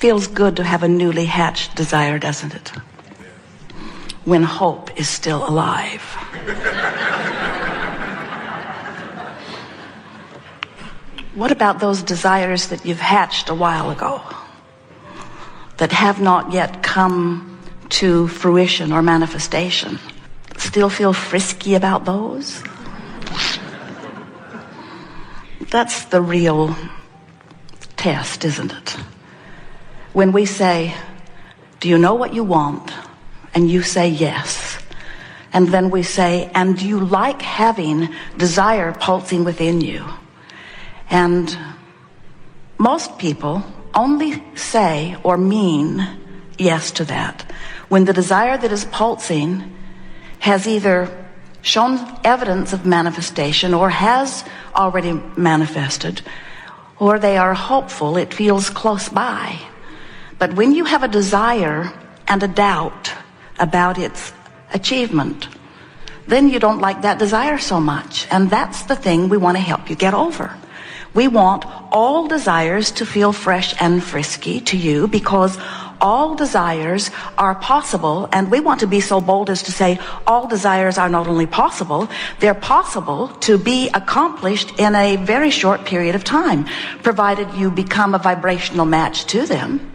Feels good to have a newly hatched desire, doesn't it? When hope is still alive. What about those desires that you've hatched a while ago that have not yet come to fruition or manifestation? Still feel frisky about those? That's the real test, isn't it? When we say, do you know what you want? And you say yes. And then we say, and do you like having desire pulsing within you? And most people only say or mean yes to that when the desire that is pulsing has either shown evidence of manifestation or has already manifested, or they are hopeful it feels close by. But when you have a desire and a doubt about its achievement, then you don't like that desire so much. And that's the thing we want to help you get over. We want all desires to feel fresh and frisky to you, because all desires are possible, and we want to be so bold as to say all desires are not only possible, they're possible to be accomplished in a very short period of time, provided you become a vibrational match to them.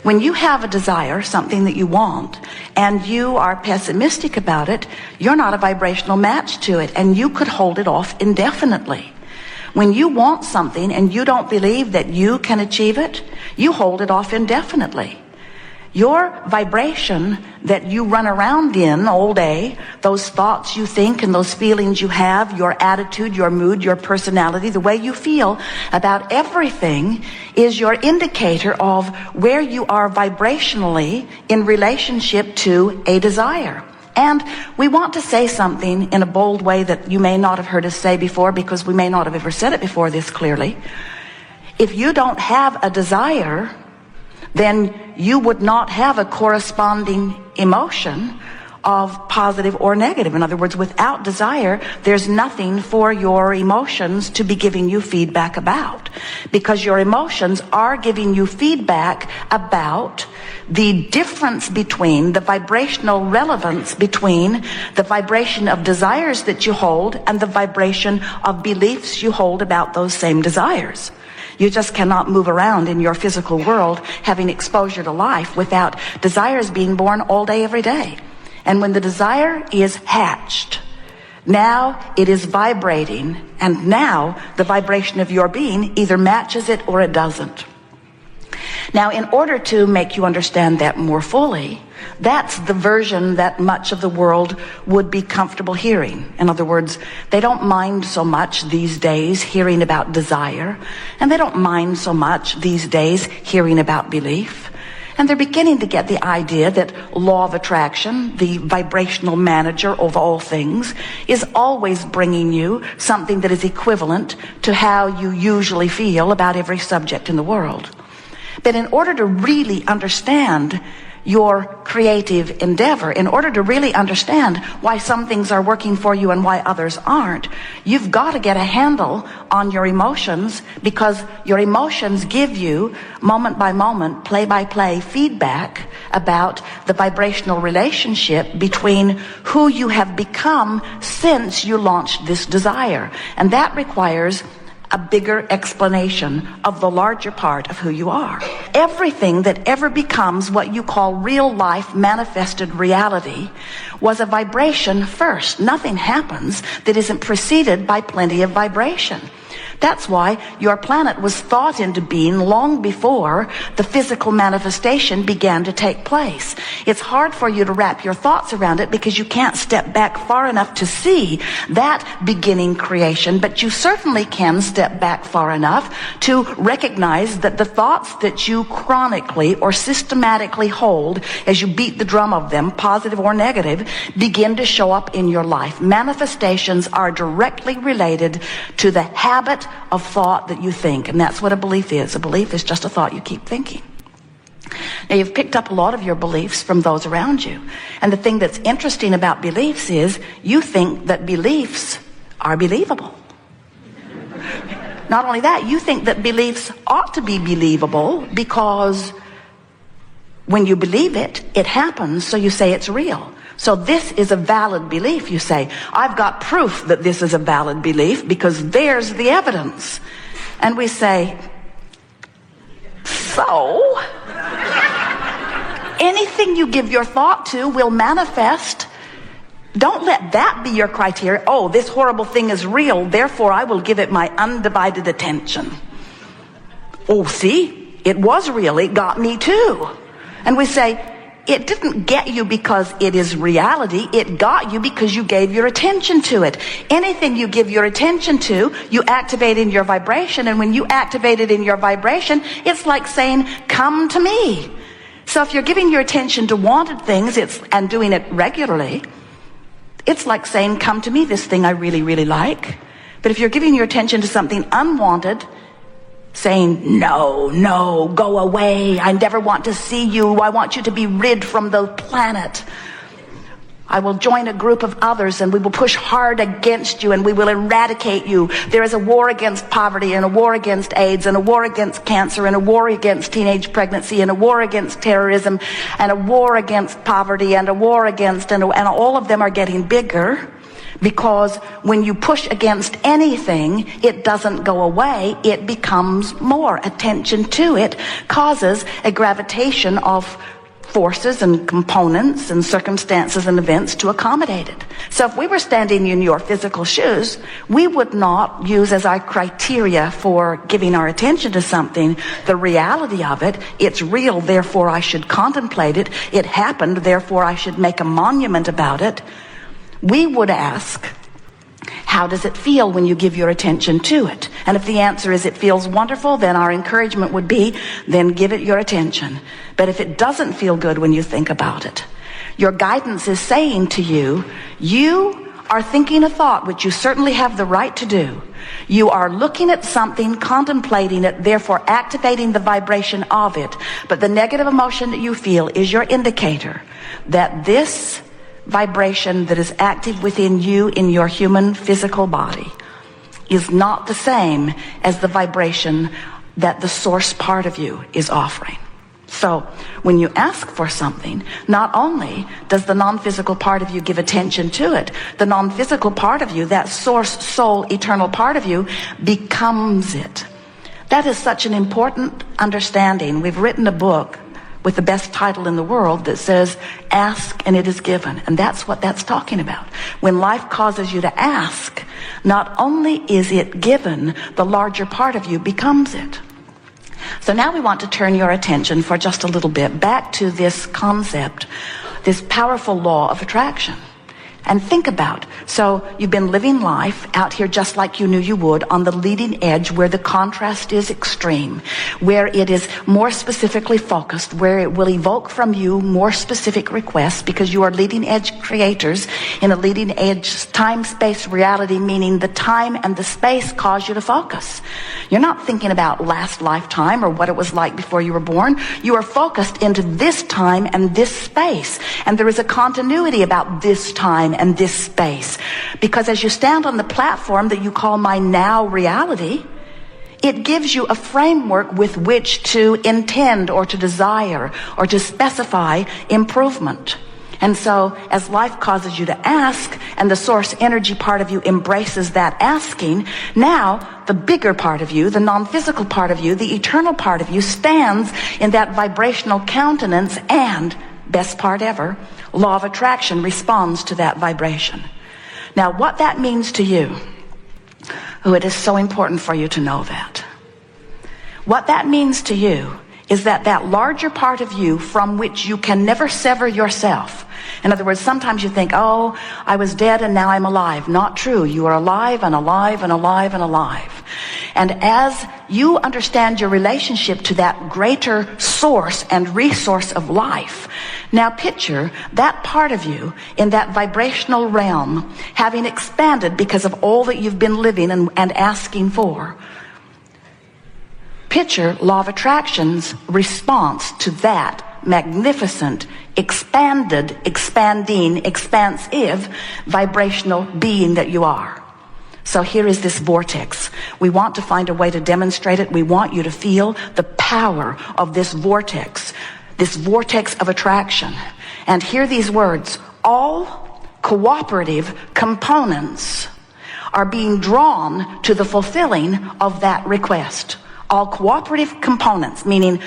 When you have a desire, something that you want, and you are pessimistic about it, you're not a vibrational match to it, and you could hold it off indefinitely. When you want something and you don't believe that you can achieve it, you hold it off indefinitely. Your vibration that you run around in all day, those thoughts you think and those feelings you have, your attitude, your mood, your personality, the way you feel about everything is your indicator of where you are vibrationally in relationship to a desire. And we want to say something in a bold way that you may not have heard us say before, because we may not have ever said it before this clearly. If you don't have a desire, then you would not have a corresponding emotion of positive or negative. In other words, without desire, there's nothing for your emotions to be giving you feedback about, because your emotions are giving you feedback about the difference between the vibrational relevance between the vibration of desires that you hold and the vibration of beliefs you hold about those same desires. You just cannot move around in your physical world having exposure to life without desires being born all day, every day. And when the desire is hatched, now it is vibrating, and now the vibration of your being either matches it or it doesn't. Now, in order to make you understand that more fully, that's the version that much of the world would be comfortable hearing. In other words, they don't mind so much these days hearing about desire, and they don't mind so much these days hearing about belief. And they're beginning to get the idea that law of attraction, the vibrational manager of all things, is always bringing you something that is equivalent to how you usually feel about every subject in the world. But in order to really understand your creative endeavor, in order to really understand why some things are working for you and why others aren't, you've got to get a handle on your emotions, because your emotions give you moment by moment, play by play feedback about the vibrational relationship between who you have become since you launched this desire. And that requires a bigger explanation of the larger part of who you are. Everything that ever becomes what you call real life manifested reality was a vibration first. Nothing happens that isn't preceded by plenty of vibration. That's why your planet was thought into being long before the physical manifestation began to take place. It's hard for you to wrap your thoughts around it because you can't step back far enough to see that beginning creation, but you certainly can step back far enough to recognize that the thoughts that you chronically or systematically hold as you beat the drum of them, positive or negative, begin to show up in your life. Manifestations are directly related to the habit of thought that you think, and that's what a belief is. A belief is just a thought you keep thinking. Now, you've picked up a lot of your beliefs from those around you, and the thing that's interesting about beliefs is you think that beliefs are believable. Not only that, you think that beliefs ought to be believable because When you believe it, it happens, so you say it's real. So this is a valid belief, you say. I've got proof that this is a valid belief because there's the evidence. And we say, so? Anything you give your thought to will manifest. Don't let that be your criteria. Oh, this horrible thing is real, therefore I will give it my undivided attention. Oh, see, it was real, it got me too. And we say, it didn't get you because it is reality, it got you because you gave your attention to it. Anything you give your attention to, you activate in your vibration, and when you activate it in your vibration, it's like saying, come to me. So if you're giving your attention to wanted things and doing it regularly, it's like saying, come to me, this thing I really, really like. But if you're giving your attention to something unwanted, saying, no, go away, I never want to see you, I want you to be rid from the planet. I will join a group of others and we will push hard against you and we will eradicate you. There is a war against poverty and a war against AIDS and a war against cancer and a war against teenage pregnancy and a war against terrorism and a war against poverty and a war against, and all of them are getting bigger. Because when you push against anything, it doesn't go away, it becomes more. Attention to it causes a gravitation of forces and components and circumstances and events to accommodate it. So if we were standing in your physical shoes, we would not use as our criteria for giving our attention to something the reality of it. It's real, therefore I should contemplate it. It happened, therefore I should make a monument about it. We would ask, how does it feel when you give your attention to it? And if the answer is it feels wonderful, then our encouragement would be, then give it your attention. But if it doesn't feel good when you think about it, your guidance is saying to you, you are thinking a thought, which you certainly have the right to do. You are looking at something, contemplating it, therefore activating the vibration of it. But the negative emotion that you feel is your indicator that this vibration that is active within you in your human physical body is not the same as the vibration that the source part of you is offering. So when you ask for something, not only does the non-physical part of you give attention to it, the non-physical part of you, that source, soul, eternal part of you, becomes it. That is such an important understanding. We've written a book with the best title in the world that says, ask and it is given. And that's what that's talking about. When life causes you to ask, not only is it given, the larger part of you becomes it. So now we want to turn your attention for just a little bit back to this concept, this powerful law of attraction. And think about, so you've been living life out here just like you knew you would, on the leading edge where the contrast is extreme, where it is more specifically focused, where it will evoke from you more specific requests because you are leading edge creators in a leading edge time-space reality, meaning the time and the space cause you to focus. You're not thinking about last lifetime or what it was like before you were born. You are focused into this time and this space. And there is a continuity about this time and this space, because as you stand on the platform that you call my now reality, it gives you a framework with which to intend or to desire or to specify improvement. And so as life causes you to ask and the source energy part of you embraces that asking, now the bigger part of you, the non-physical part of you, the eternal part of you stands in that vibrational countenance, and best part ever, law of attraction responds to that vibration. Now, what that means to you, it is so important for you to know that. What that means to you is that that larger part of you from which you can never sever yourself. In other words, sometimes you think, oh, I was dead and now I'm alive. Not true. You are alive and alive and alive and alive. And as you understand your relationship to that greater source and resource of life, now picture that part of you in that vibrational realm having expanded because of all that you've been living and asking for. Picture law of attraction's response to that magnificent, expanded, expanding, expansive vibrational being that you are. So here is this vortex. We want to find a way to demonstrate it. We want you to feel the power of this vortex this vortex of attraction. And hear these words: all cooperative components are being drawn to the fulfilling of that request. All cooperative components, meaning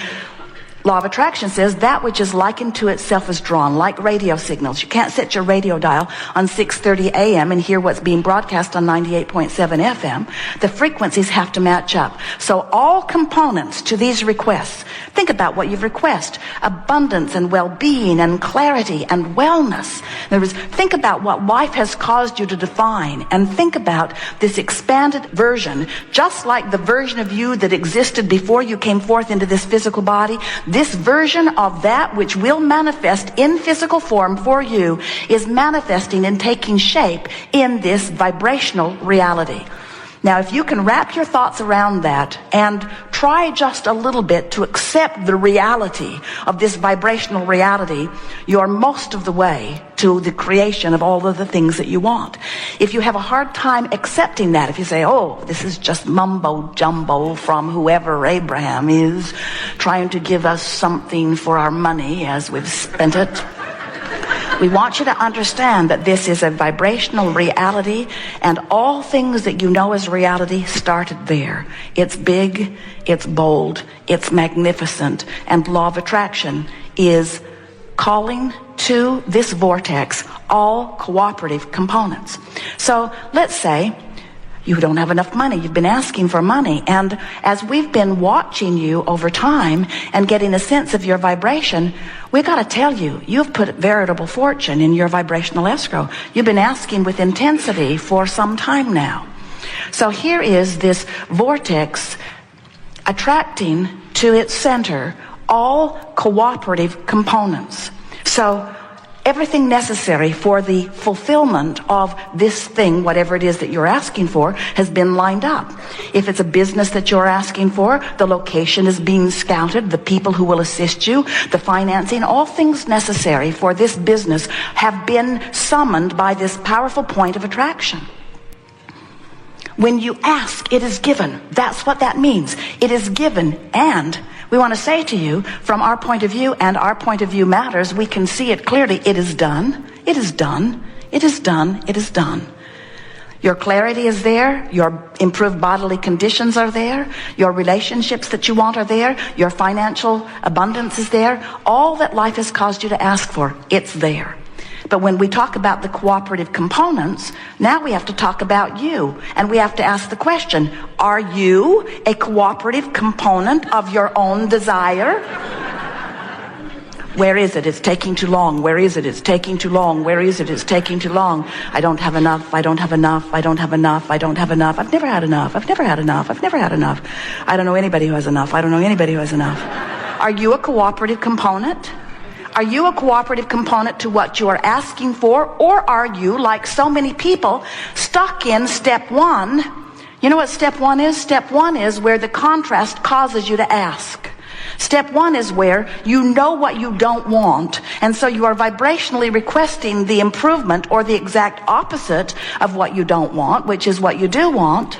law of attraction says that which is likened to itself is drawn, like radio signals. You can't set your radio dial on 6:30 a.m. and hear what's being broadcast on 98.7 FM. The frequencies have to match up. So all components to these requests, think about what you've requested: abundance and well-being and clarity and wellness. In other words, think about what life has caused you to define, and think about this expanded version, just like the version of you that existed before you came forth into this physical body. This version of that which will manifest in physical form for you is manifesting and taking shape in this vibrational reality. Now, if you can wrap your thoughts around that and try just a little bit to accept the reality of this vibrational reality, you're most of the way to the creation of all of the things that you want. If you have a hard time accepting that, if you say, oh, this is just mumbo jumbo from whoever Abraham is, trying to give us something for our money as we've spent it, we want you to understand that this is a vibrational reality, and all things that you know as reality started there. It's big, it's bold, it's magnificent, and law of attraction is calling to this vortex all cooperative components. So let's say you don't have enough money. You've been asking for money. And as we've been watching you over time and getting a sense of your vibration, we got to tell you, you've put veritable fortune in your vibrational escrow. You've been asking with intensity for some time now. So here is this vortex attracting to its center all cooperative components. So everything necessary for the fulfillment of this thing, whatever it is that you're asking for, has been lined up. If it's a business that you're asking for, the location is being scouted, the people who will assist you, the financing, all things necessary for this business have been summoned by this powerful point of attraction. When you ask, it is given. That's what that means. It is given. And we want to say to you, from our point of view, and our point of view matters, we can see it clearly. It is done. It is done. It is done. It is done. Your clarity is there. Your improved bodily conditions are there. Your relationships that you want are there. Your financial abundance is there. All that life has caused you to ask for, it's there. But when we talk about the cooperative components, now we have to talk about you. And we have to ask the question, are you a cooperative component of your own desire? Where is it? It's taking too long. Where is it? It's taking too long. Where is it? It's taking too long. I don't have enough. I don't have enough. I don't have enough. I don't have enough. I've never had enough. I've never had enough. I've never had enough. I don't know anybody who has enough. I don't know anybody who has enough. Are you a cooperative component? Are you a cooperative component to what you are asking for? Or are you, like so many people, stuck in step one? You know what step one is? Step one is where the contrast causes you to ask. Step one is where you know what you don't want, and so you are vibrationally requesting the improvement or the exact opposite of what you don't want, which is what you do want.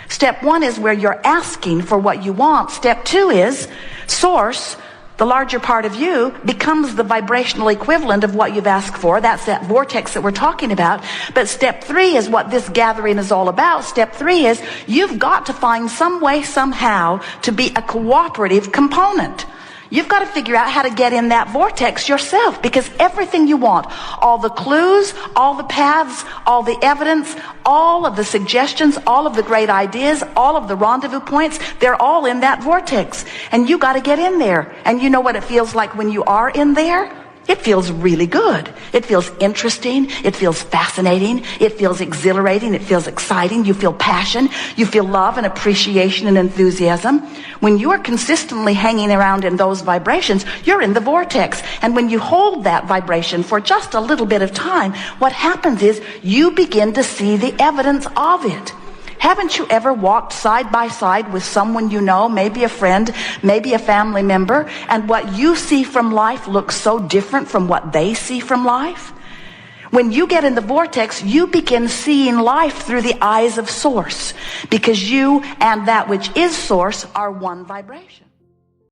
Step one is where you're asking for what you want. Step two is source, the larger part of you, becomes the vibrational equivalent of what you've asked for. That's that vortex that we're talking about. But step three is what this gathering is all about. Step three is you've got to find some way, somehow, to be a cooperative component. You've got to figure out how to get in that vortex yourself, because everything you want, all the clues, all the paths, all the evidence, all of the suggestions, all of the great ideas, all of the rendezvous points, they're all in that vortex. And you got to get in there. And you know what it feels like when you are in there? It feels really good. It feels interesting. It feels fascinating. It feels exhilarating. It feels exciting. You feel passion. You feel love and appreciation and enthusiasm. When you are consistently hanging around in those vibrations, you're in the vortex. And when you hold that vibration for just a little bit of time, what happens is you begin to see the evidence of it. Haven't you ever walked side by side with someone you know, maybe a friend, maybe a family member, and what you see from life looks so different from what they see from life? When you get in the vortex, you begin seeing life through the eyes of source, because you and that which is source are one vibration.